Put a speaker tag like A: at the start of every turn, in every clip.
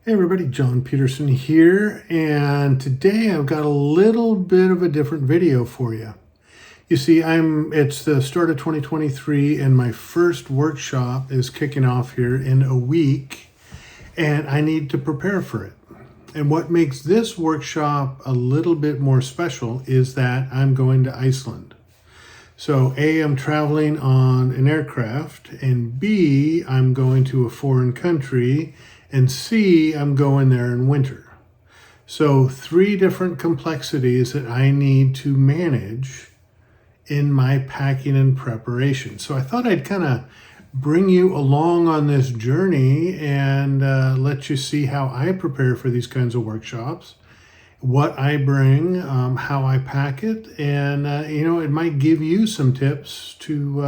A: Hey everybody, John Peterson here, and today I've got a little bit of a different video for you. You see, it's the start of 2023 and my first workshop is kicking off here in a week, and I need to prepare for it. And what makes this workshop a little bit more special is that I'm going to Iceland. So A, I'm traveling on an aircraft, and B, I'm going to a foreign country, and C, I'm going there in winter. So 3 different complexities that I need to manage in my packing and preparation. So I thought I'd kind of bring you along on this journey and let you see how I prepare for these kinds of workshops, what I bring, how I pack it, and it might give you some tips to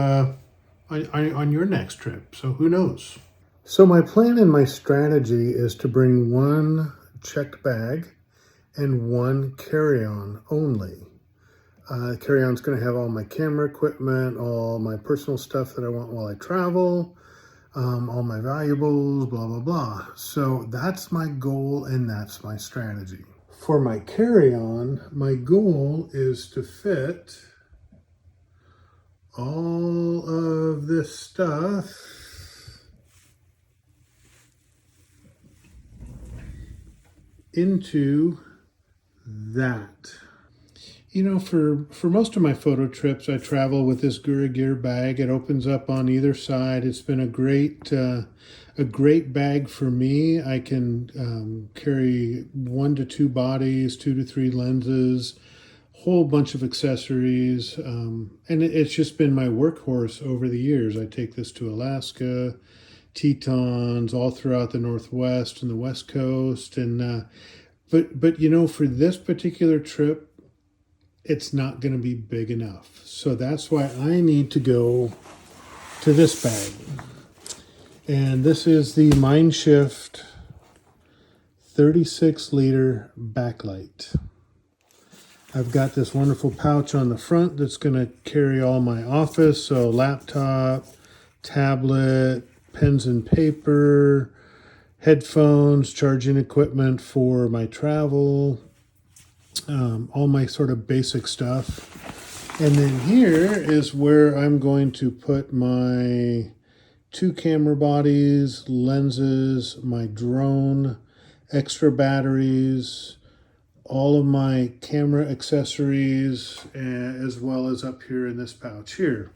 A: on your next trip. So who knows? So my plan and my strategy is to bring 1 checked bag and 1 carry-on only. Carry-on's going to have all my camera equipment, all my personal stuff that I want while I travel, all my valuables, blah, blah, blah. So that's my goal and that's my strategy. For my carry-on, my goal is to fit all of this stuff into that. For most of my photo trips, I travel with this Gura Gear bag. It opens up on either side. It's been a great bag for me. I can carry 1 to 2 bodies, 2 to 3 lenses, whole bunch of accessories, and it's just been my workhorse over the years. I take this to Alaska, Tetons, all throughout the Northwest and the West Coast, and but for this particular trip, it's not going to be big enough. So that's why I need to go to this bag. And this is the Mindshift 36-liter backlight. I've got this wonderful pouch on the front that's going to carry all my office, so laptop, tablet, pens and paper, headphones, charging equipment for my travel, all my sort of basic stuff. And then here is where I'm going to put my 2 camera bodies, lenses, my drone, extra batteries, all of my camera accessories, as well as up here in this pouch here.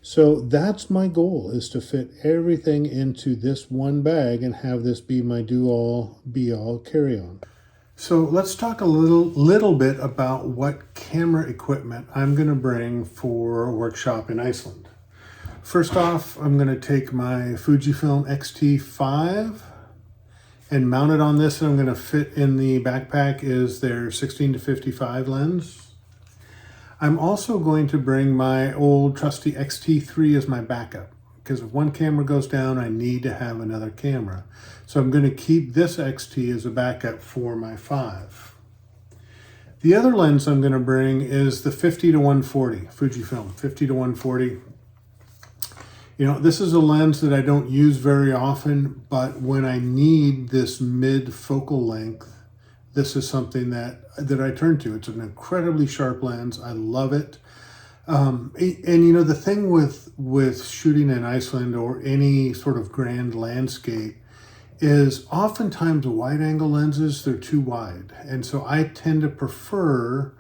A: So that's my goal, is to fit everything into this 1 bag and have this be my do-all, be-all carry-on. So let's talk a little bit about what camera equipment I'm going to bring for a workshop in Iceland. First off, I'm going to take my Fujifilm X-T5 and mount it on this, and I'm going to fit in the backpack is their 16-55 lens. I'm also going to bring my old trusty X-T3 as my backup, because if 1 camera goes down, I need to have another camera. So I'm going to keep this X-T as a backup for my 5. The other lens I'm going to bring is the 50-140, Fujifilm 50-140. This is a lens that I don't use very often, but when I need this mid focal length, this is something that I turn to. It's an incredibly sharp lens. I love it. And the thing with shooting in Iceland or any sort of grand landscape is oftentimes wide angle lenses, they're too wide. And so I tend to prefer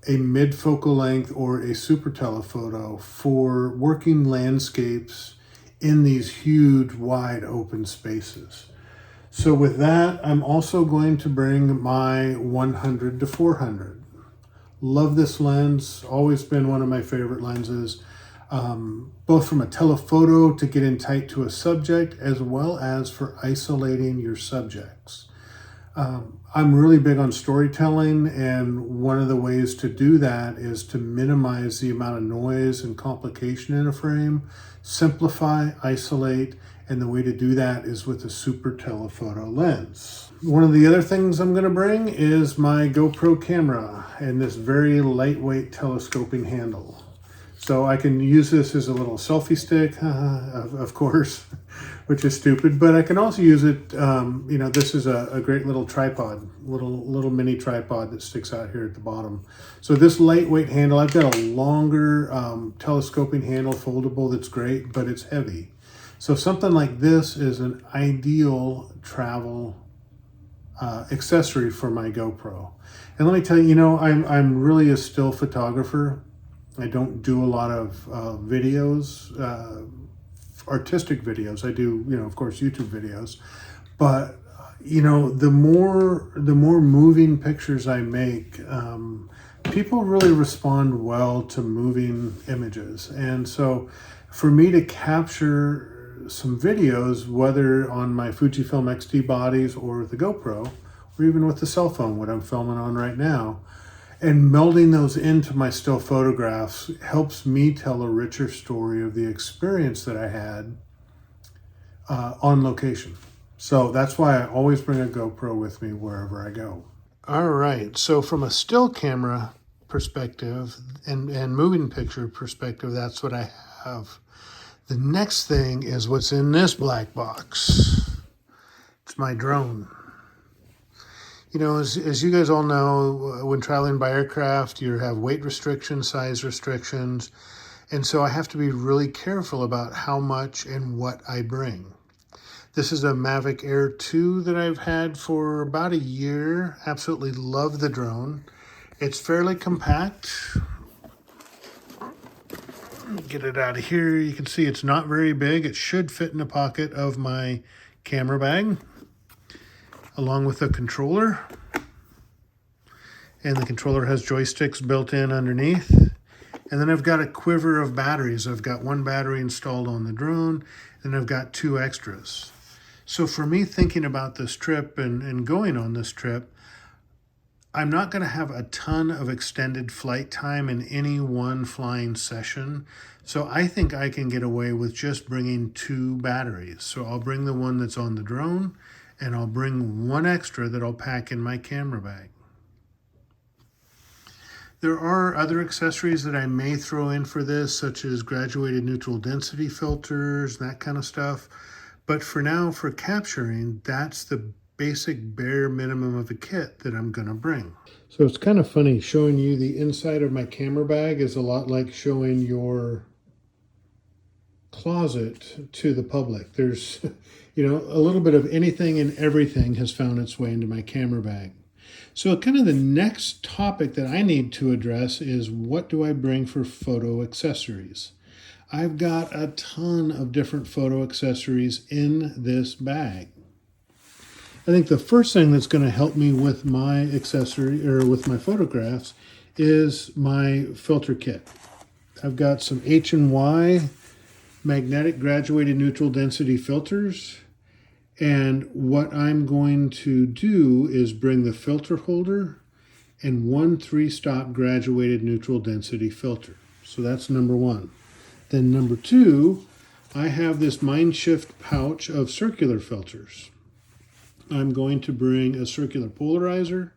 A: a mid focal length or a super telephoto for working landscapes in these huge wide open spaces. So with that, I'm also going to bring my 100-400. Love this lens, always been one of my favorite lenses, both from a telephoto to get in tight to a subject, as well as for isolating your subjects. I'm really big on storytelling, and one of the ways to do that is to minimize the amount of noise and complication in a frame, simplify, isolate, and the way to do that is with a super telephoto lens. One of the other things I'm going to bring is my GoPro camera and this very lightweight telescoping handle. So I can use this as a little selfie stick, of course, which is stupid, but I can also use it, you know, this is a great little tripod, little mini tripod that sticks out here at the bottom. So this lightweight handle, I've got a longer telescoping handle, foldable, that's great, but it's heavy. So something like this is an ideal travel accessory for my GoPro. And let me tell you, you know, I'm really a still photographer. I don't do a lot of videos, artistic videos. I do, you know, of course, YouTube videos. But you know, the more moving pictures I make, people really respond well to moving images. And so, for me to capture some videos, whether on my Fujifilm X-T bodies or the GoPro, or even with the cell phone, what I'm filming on right now, and melding those into my still photographs helps me tell a richer story of the experience that I had on location. So that's why I always bring a GoPro with me wherever I go. All right, so from a still camera perspective and moving picture perspective, that's what I have. The next thing is what's in this black box. It's my drone. You know, as you guys all know, when traveling by aircraft, you have weight restrictions, size restrictions, and so I have to be really careful about how much and what I bring. This is a Mavic Air 2 that I've had for about a year. Absolutely love the drone. It's fairly compact. Get it out of here. You can see it's not very big. It should fit in the pocket of my camera bag, along with a controller. And the controller has joysticks built in underneath. And then I've got a quiver of batteries. I've got one battery installed on the drone, and I've got two extras. So for me, thinking about this trip and going on this trip, I'm not going to have a ton of extended flight time in any one flying session. So I think I can get away with just bringing two batteries. So I'll bring the one that's on the drone, and I'll bring one extra that I'll pack in my camera bag. There are other accessories that I may throw in for this, such as graduated neutral density filters, that kind of stuff. But for now, for capturing, that's the basic bare minimum of a kit that I'm going to bring. So it's kind of funny, showing you the inside of my camera bag is a lot like showing your closet to the public. There's, you know, a little bit of anything and everything has found its way into my camera bag. So kind of the next topic that I need to address is, what do I bring for photo accessories? I've got a ton of different photo accessories in this bag. I think the first thing that's going to help me with my accessory or with my photographs is my filter kit. I've got some H&Y magnetic graduated neutral density filters. And what I'm going to do is bring the filter holder and one 3-stop graduated neutral density filter. So that's number one. Then number two, I have this Mindshift pouch of circular filters. I'm going to bring a circular polarizer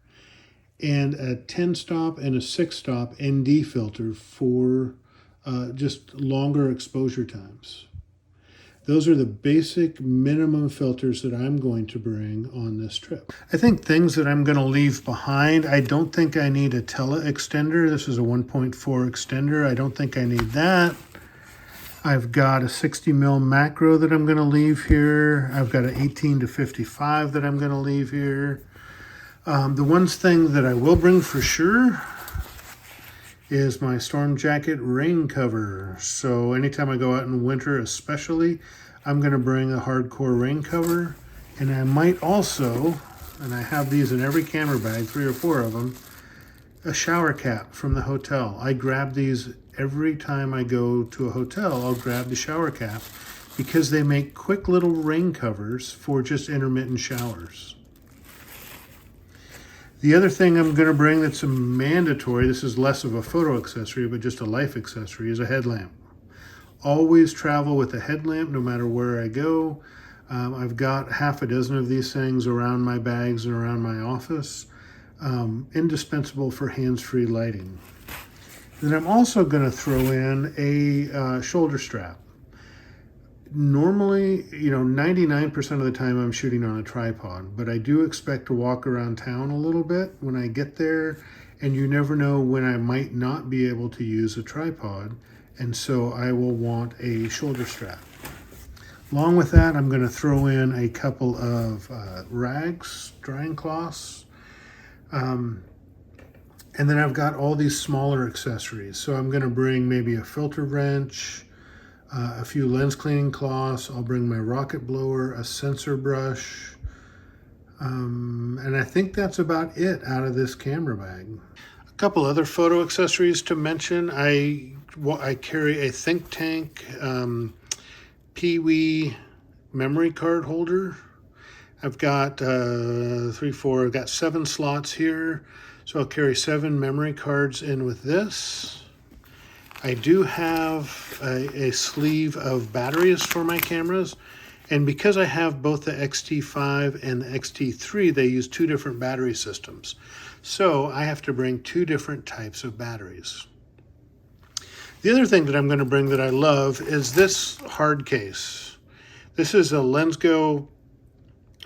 A: and a 10-stop and a 6-stop ND filter for just longer exposure times. Those are the basic minimum filters that I'm going to bring on this trip. I think things that I'm going to leave behind, I don't think I need a tele extender. This is a 1.4 extender. I don't think I need that. I've got a 60 mil macro that I'm going to leave here. I've got an 18 to 55 that I'm going to leave here. The one thing that I will bring for sure is my storm jacket rain cover. So anytime I go out in winter especially, I'm going to bring a hardcore rain cover. And I might also, and I have these in every camera bag, 3 or 4 of them, a shower cap from the hotel. I grab these every time I go to a hotel. I'll grab the shower cap because they make quick little rain covers for just intermittent showers. The other thing I'm going to bring that's a mandatory, this is less of a photo accessory, but just a life accessory, is a headlamp. Always travel with a headlamp no matter where I go. I've got half a dozen of these things around my bags and around my office. Indispensable for hands-free lighting. Then I'm also going to throw in a shoulder strap. Normally, 99% of the time I'm shooting on a tripod, but I do expect to walk around town a little bit when I get there, and you never know when I might not be able to use a tripod, and so I will want a shoulder strap. Along with that, I'm going to throw in a couple of rags, drying cloths, and then I've got all these smaller accessories. So I'm going to bring maybe a filter wrench, a few lens cleaning cloths. I'll bring my rocket blower, a sensor brush, and I think that's about it out of this camera bag. A couple other photo accessories to mention. I carry a Think Tank Pee-wee memory card holder. I've got I've got 7 slots here, so I'll carry 7 memory cards in with this. I do have a sleeve of batteries for my cameras, and because I have both the X-T5 and the X-T3, they use 2 different battery systems. So I have to bring 2 different types of batteries. The other thing that I'm going to bring that I love is this hard case. This is a LensGo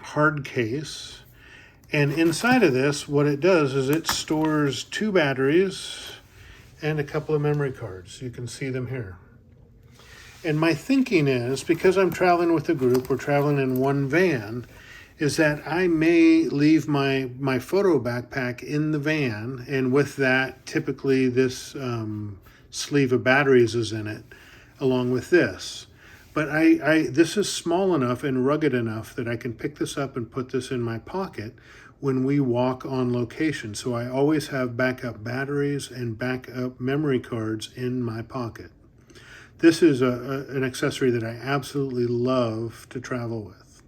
A: hard case, and inside of this, what it does is it stores 2 batteries and a couple of memory cards. You can see them here. And my thinking is, because I'm traveling with a group, we're traveling in one van, is that I may leave my photo backpack in the van, and with that, typically this sleeve of batteries is in it, along with this. But this is small enough and rugged enough that I can pick this up and put this in my pocket when we walk on location. So I always have backup batteries and backup memory cards in my pocket. This is an accessory that I absolutely love to travel with.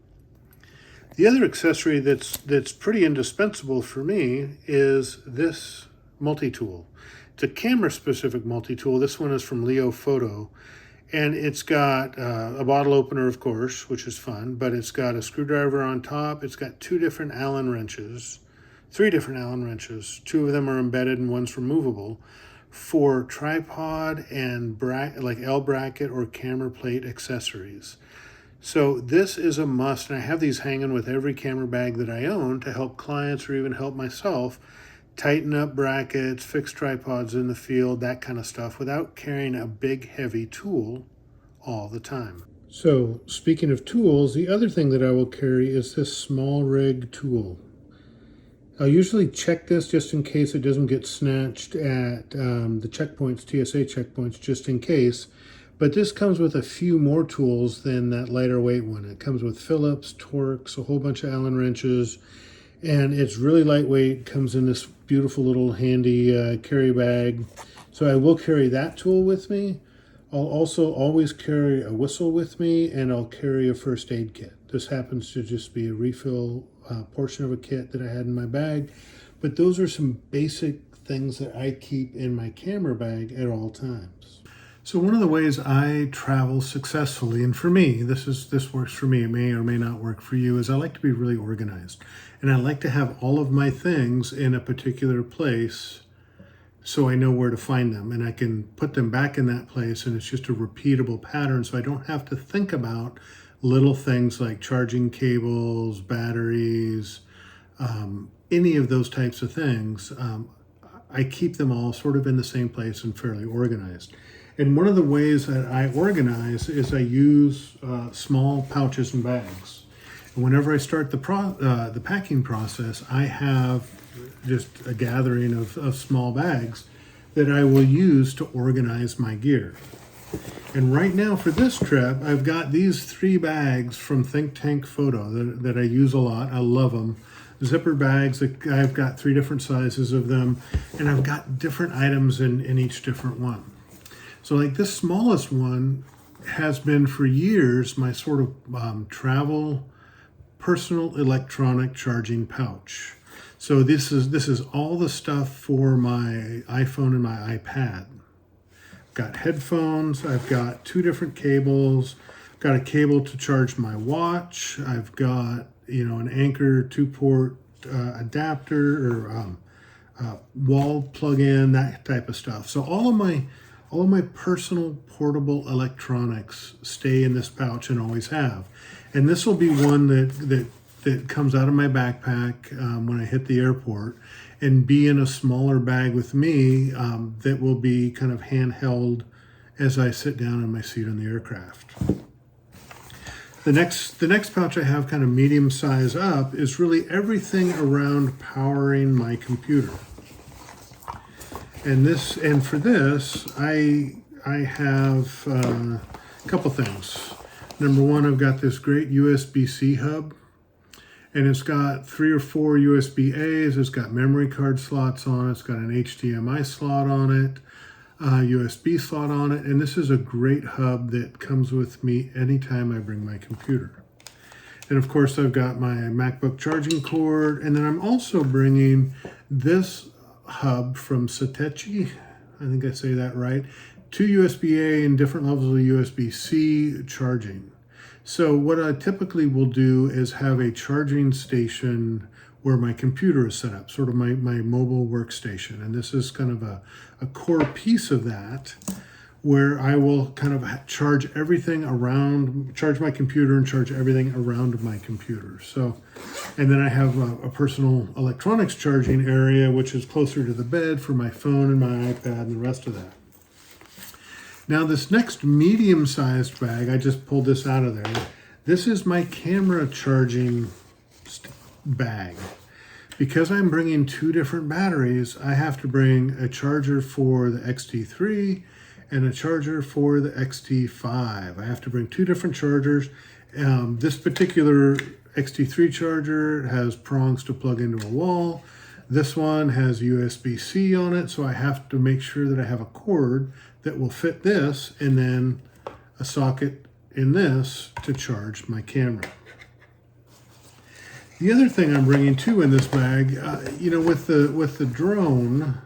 A: The other accessory that's pretty indispensable for me is this multi-tool. It's a camera-specific multi-tool. This one is from Leo Photo, and it's got a bottle opener, of course, which is fun, but it's got a screwdriver on top. It's got 2 different Allen wrenches, 3 different Allen wrenches. 2 of them are embedded and one's removable for tripod and like L bracket or camera plate accessories. So this is a must, and I have these hanging with every camera bag that I own to help clients or even help myself tighten up brackets, fix tripods in the field, that kind of stuff, without carrying a big, heavy tool all the time. So, speaking of tools, the other thing that I will carry is this small rig tool. I'll usually check this just in case it doesn't get snatched at the checkpoints, TSA checkpoints, just in case. But this comes with a few more tools than that lighter weight one. It comes with Phillips, Torx, a whole bunch of Allen wrenches, and it's really lightweight, comes in this beautiful little handy carry bag. So I will carry that tool with me. I'll also always carry a whistle with me, and I'll carry a first aid kit. This happens to just be a refill portion of a kit that I had in my bag, but those are some basic things that I keep in my camera bag at all times. So one of the ways I travel successfully, and for me, this works for me, it may or may not work for you, is I like to be really organized. And I like to have all of my things in a particular place so I know where to find them, and I can put them back in that place, and it's just a repeatable pattern, so I don't have to think about little things like charging cables, batteries, any of those types of things. I keep them all sort of in the same place and fairly organized. And one of the ways that I organize is I use small pouches and bags. And whenever I start the packing process, I have just a gathering of small bags that I will use to organize my gear. And right now for this trip, I've got these 3 bags from Think Tank Photo that I use a lot. I love them. Zipper bags, I've got 3 different sizes of them, and I've got different items in each different one. So like this smallest one has been for years my sort of travel personal electronic charging pouch. So this is all the stuff for my iPhone and my iPad. I've got headphones, I've got 2 different cables, got a cable to charge my watch. I've got, you know, an Anchor 2-port adapter or wall plug-in, that type of stuff. So all of my personal portable electronics stay in this pouch and always have. And this will be one that comes out of my backpack when I hit the airport, and be in a smaller bag with me that will be kind of handheld as I sit down in my seat on the aircraft. The next pouch I have, kind of medium size up, is really everything around powering my computer. And for this, I have a couple things. Number one, I've got this great USB-C hub, and it's got 3 or 4 USB-A's. It's got memory card slots on it. It's got an HDMI slot on it, USB slot on it, and this is a great hub that comes with me anytime I bring my computer. And of course, I've got my MacBook charging cord, and then I'm also bringing this hub from Satechi, I think I say that right, 2 USB-A and different levels of USB-C charging. So what I typically will do is have a charging station where my computer is set up, sort of my mobile workstation. And this is kind of a core piece of that, where I will kind of charge everything around, charge my computer and charge everything around my computer. So, and then I have a personal electronics charging area, which is closer to the bed for my phone and my iPad and the rest of that. Now this next medium-sized bag, I just pulled this out of there. This is my camera charging bag. Because I'm bringing 2 different batteries, I have to bring a charger for the XT3 and a charger for the XT5. I have to bring 2 different chargers. This particular XT3 charger has prongs to plug into a wall. This one has USB-C on it, so I have to make sure that I have a cord that will fit this, and then a socket in this to charge my camera. The other thing I'm bringing too in this bag, you know, with the drone,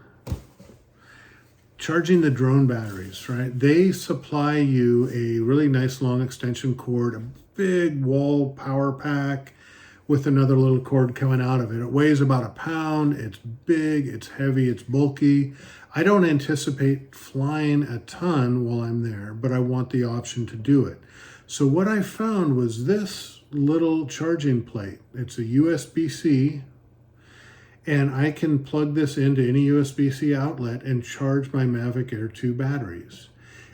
A: charging the drone batteries, right? They supply you a really nice long extension cord, a big wall power pack with another little cord coming out of it. It weighs about a pound. It's big, it's heavy, it's bulky. I don't anticipate flying a ton while I'm there, but I want the option to do it. So what I found was this little charging plate. It's a USB-C, and I can plug this into any USB-C outlet and charge my Mavic Air 2 batteries.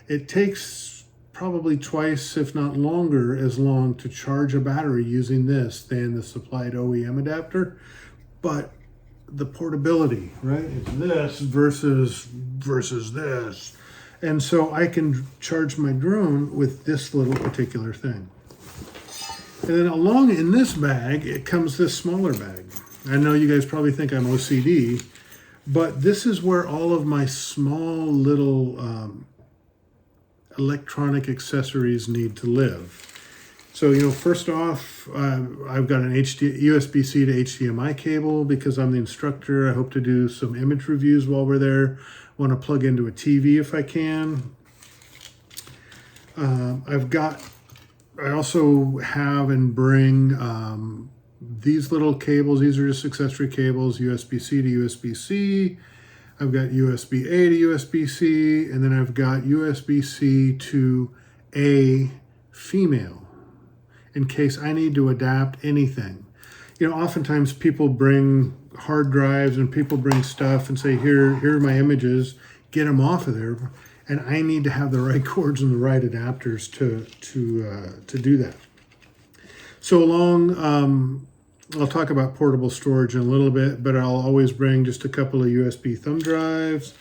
A: It takes probably twice, if not longer, as long to charge a battery using this than the supplied OEM adapter, but the portability, right? It's this versus this. And so I can charge my drone with this little particular thing. And then along in this bag, it comes this smaller bag. I know you guys probably think I'm OCD, but this is where all of my small little electronic accessories need to live. So, you know, first off, I've got an USB-C to HDMI cable because I'm the instructor. I hope to do some image reviews while we're there. Want to plug into a TV if I can. I also have and bring these little cables. These are just accessory cables, USB-C to USB-C. I've got USB-A to USB-C, and then I've got USB-C to A female in case I need to adapt anything. You know, oftentimes people bring hard drives and people bring stuff and say, here are my images, get them off of there. And I need to have the right cords and the right adapters to do that. So I'll talk about portable storage in a little bit, but I'll always bring just a couple of USB thumb drives.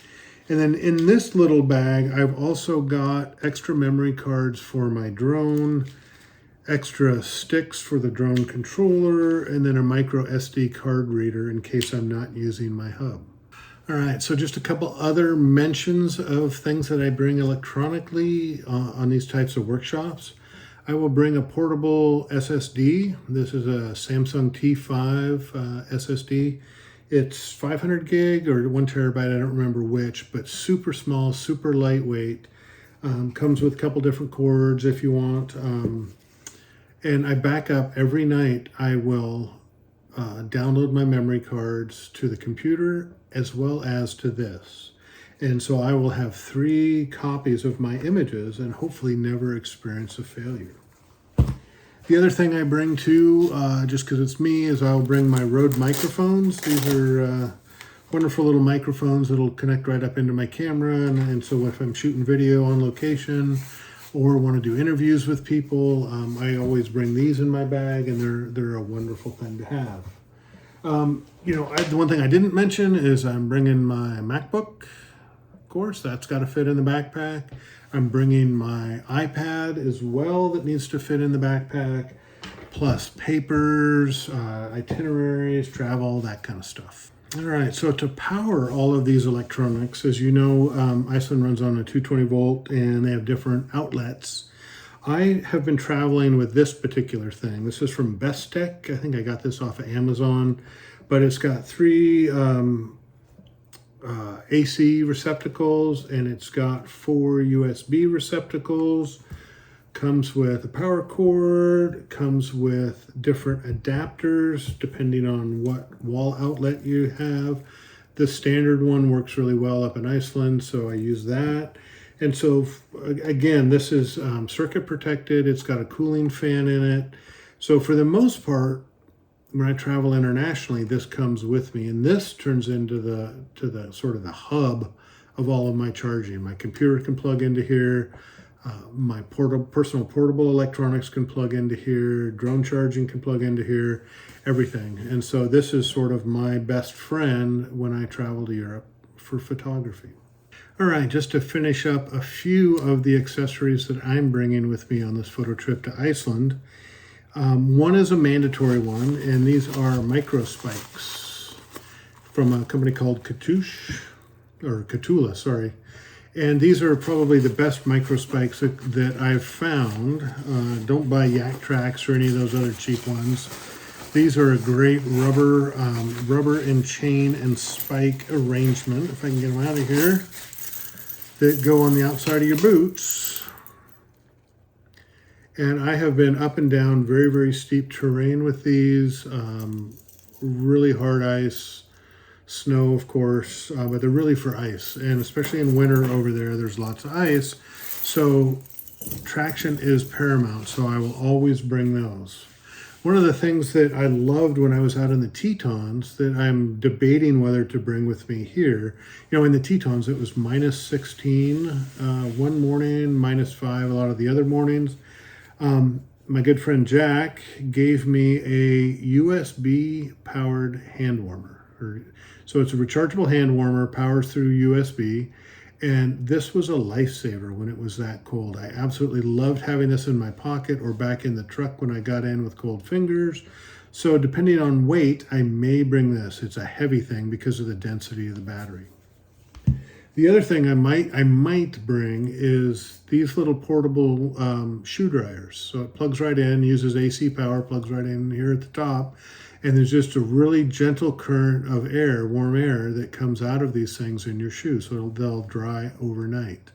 A: And then in this little bag, I've also got extra memory cards for my drone, extra sticks for the drone controller, and then a micro SD card reader in case I'm not using my hub. All right, so just a couple other mentions of things that I bring electronically on these types of workshops. I will bring a portable SSD. This is a Samsung T5 SSD. It's 500 gig or 1 terabyte, I don't remember which, but super small, super lightweight. Comes with a couple different cords if you want. And I back up every night. I will download my memory cards to the computer as well as to this. And so I will have 3 copies of my images and hopefully never experience a failure. The other thing I bring too, just because it's me, is I'll bring my Rode microphones. These are wonderful little microphones that'll connect right up into my camera. And so if I'm shooting video on location or want to do interviews with people, I always bring these in my bag, and they're a wonderful thing to have. The one thing I didn't mention is I'm bringing my MacBook. Of course, that's got to fit in the backpack. I'm bringing my iPad as well that needs to fit in the backpack, plus papers, itineraries, travel, that kind of stuff. All right, so to power all of these electronics, as you know, Iceland runs on a 220 volt and they have different outlets. I have been traveling with this particular thing. This is from Bestech. I think I got this off of Amazon, but it's got 3 AC receptacles, and it's got 4 USB receptacles. Comes with a power cord, comes with different adapters depending on what wall outlet you have. The standard one works really well up in Iceland, so I use that. And so again, this is circuit protected. It's got a cooling fan in it. So for the most part, when I travel internationally, this comes with me, and this turns into the sort of the hub of all of my charging. My computer can plug into here. My personal portable electronics can plug into here. Drone charging can plug into here. Everything. And so this is sort of my best friend when I travel to Europe for photography. All right, just to finish up a few of the accessories that I'm bringing with me on this photo trip to Iceland. One is a mandatory one, and these are micro spikes from a company called Catula, sorry. And these are probably the best micro spikes that I've found. Don't buy Yak Tracks or any of those other cheap ones. These are a great rubber and chain and spike arrangement, if I can get them out of here, that go on the outside of your boots. And I have been up and down very, very steep terrain with these, really hard ice, snow, of course, but they're really for ice. And especially in winter over there, there's lots of ice. So traction is paramount, so I will always bring those. One of the things that I loved when I was out in the Tetons that I'm debating whether to bring with me here, in the Tetons, it was -16 one morning, -5 a lot of the other mornings. My good friend Jack gave me a USB powered hand warmer. So it's a rechargeable hand warmer, powers through USB. And this was a lifesaver when it was that cold. I absolutely loved having this in my pocket or back in the truck when I got in with cold fingers. So depending on weight, I may bring this. It's a heavy thing because of the density of the battery. The other thing I might bring is these little portable shoe dryers. So it plugs right in, uses AC power, plugs right in here at the top. And there's just a really gentle current of air, warm air, that comes out of these things in your shoes, so they'll dry overnight.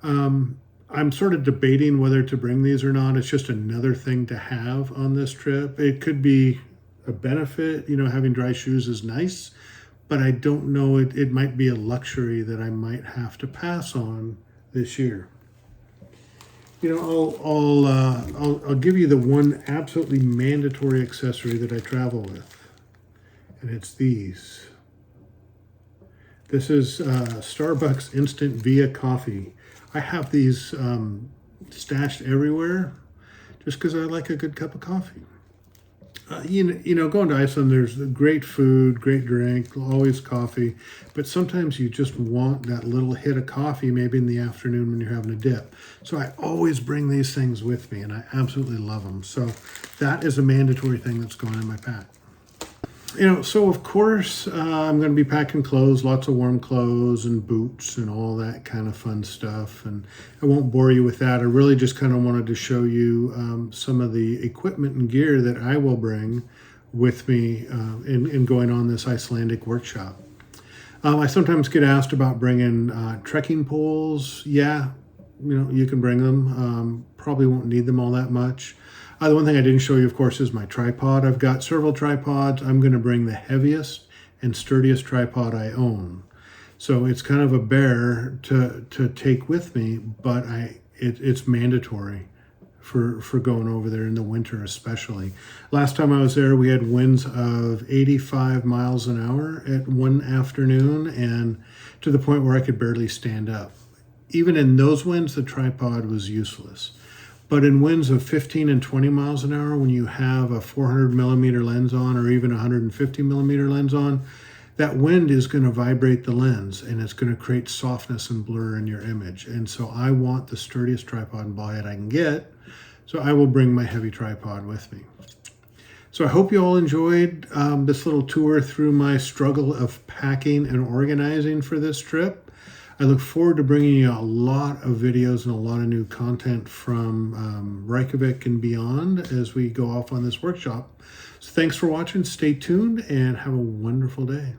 A: I'm sort of debating whether to bring these or not. It's just another thing to have on this trip. It could be a benefit, having dry shoes is nice, but I don't know, it might be a luxury that I might have to pass on this year. I'll give you the one absolutely mandatory accessory that I travel with, and it's these. This is Starbucks Instant Via Coffee. I have these stashed everywhere just because I like a good cup of coffee. Going to Iceland, there's great food, great drink, always coffee, but sometimes you just want that little hit of coffee maybe in the afternoon when you're having a dip. So I always bring these things with me, and I absolutely love them. So that is a mandatory thing that's going in my pack. So of course, I'm going to be packing clothes, lots of warm clothes and boots and all that kind of fun stuff. And I won't bore you with that. I really just kind of wanted to show you some of the equipment and gear that I will bring with me in going on this Icelandic workshop. I sometimes get asked about bringing trekking poles. Yeah, you can bring them. Probably won't need them all that much. The one thing I didn't show you, of course, is my tripod. I've got several tripods. I'm going to bring the heaviest and sturdiest tripod I own. So it's kind of a bear to take with me, but it's mandatory for going over there in the winter especially. Last time I was there, we had winds of 85 miles an hour at one afternoon, and to the point where I could barely stand up. Even in those winds, the tripod was useless. But in winds of 15 and 20 miles an hour, when you have a 400 millimeter lens on or even a 150 millimeter lens on, that wind is going to vibrate the lens and it's going to create softness and blur in your image. And so I want the sturdiest tripod and body I can get. So I will bring my heavy tripod with me. So I hope you all enjoyed this little tour through my struggle of packing and organizing for this trip. I look forward to bringing you a lot of videos and a lot of new content from Reykjavik and beyond as we go off on this workshop. So thanks for watching. Stay tuned and have a wonderful day.